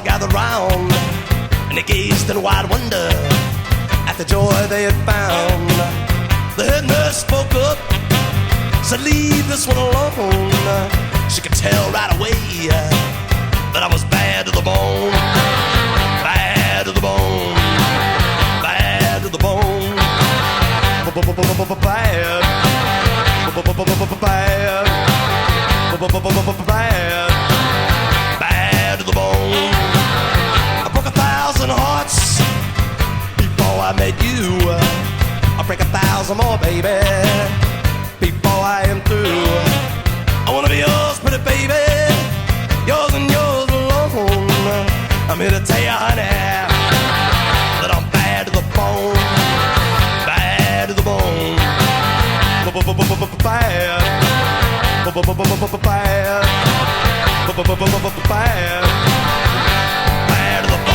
gathered round, and they gazed in wide wonder at the joy they had found. The head nurse spoke up, said, "Leave this one alone." She could tell right away that I was bad to the bone, bad to the bone, bad to the bone, bad, bad, bad, bad to the bone. I broke 1,000 hearts before I met you. I'll break 1,000 more, baby, before I am through. I wanna be yours, pretty baby, yours and yours alone. I'm here to tell you, honey, that I'm bad to the bone, bad to the bone, bad, bad, bad, bad to the bone.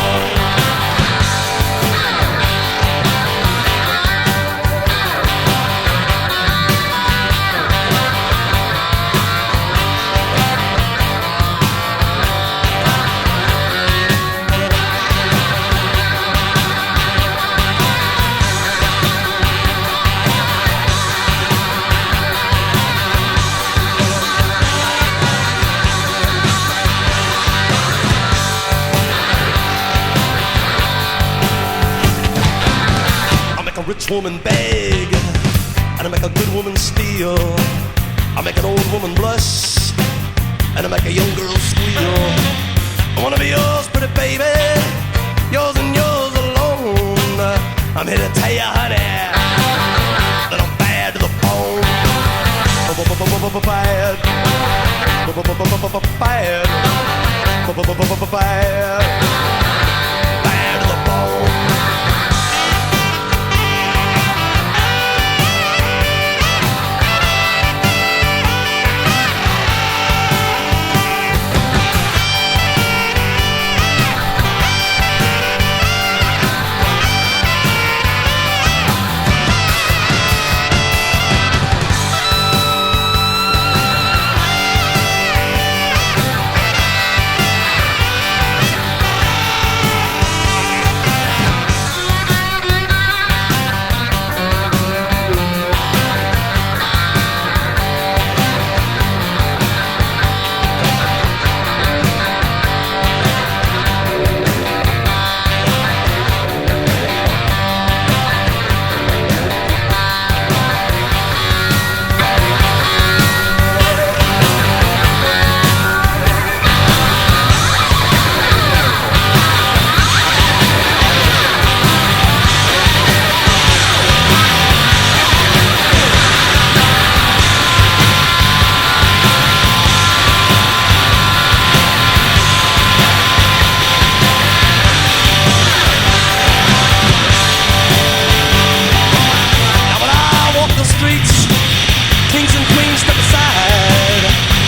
Rich woman beg, and I make a good woman steal. I make an old woman blush, and I make a young girl squeal. I wanna be yours, pretty baby, yours and yours alone. I'm here to tell you, honey, that I'm bad to the bone, bad, bad, bad, bad to the bone.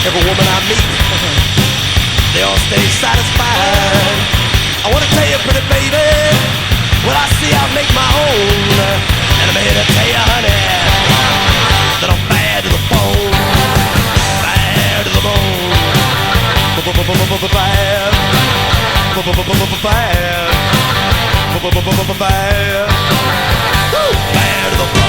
Every woman I meet, they all stay satisfied. I wanna tell you, pretty baby, what I see I make my own. And I'm here to tell you, honey, that I'm bad to the bone, bad to the bone, bad, bad, bad to the bone.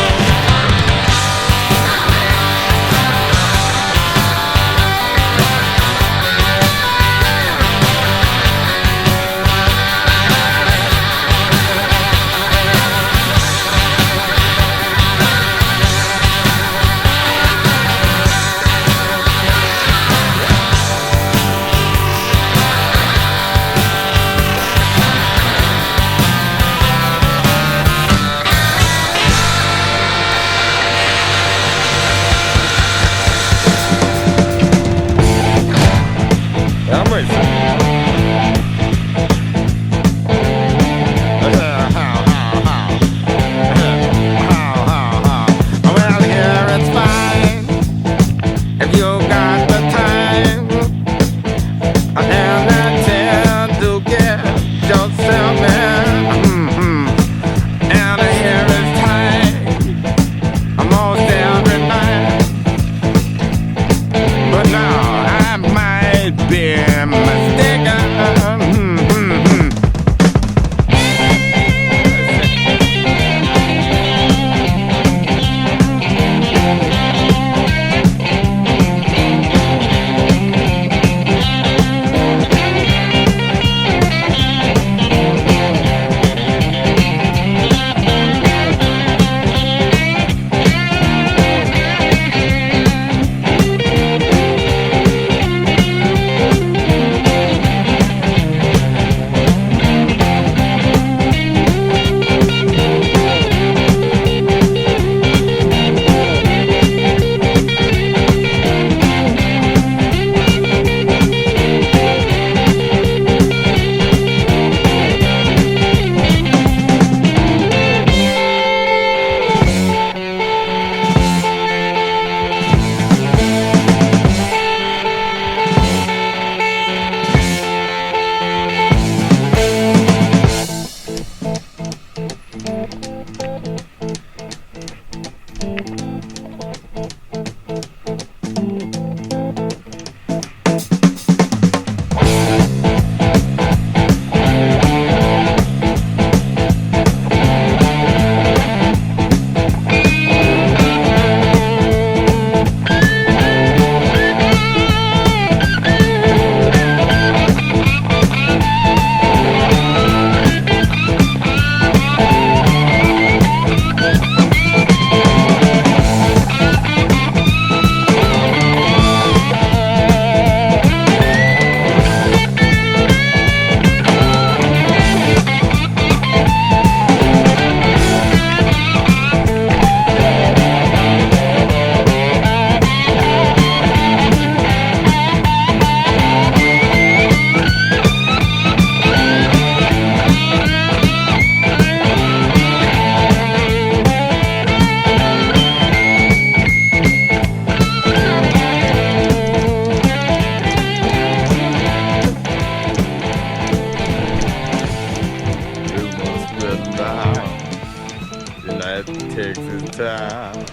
takes his time,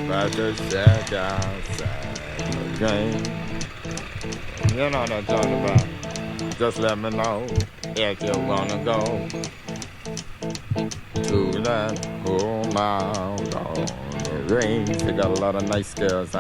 but the shack outside the game. You know what I'm talking about. Just let me know if you wanna go to that whole mile on the range. They got a lot of nice girls.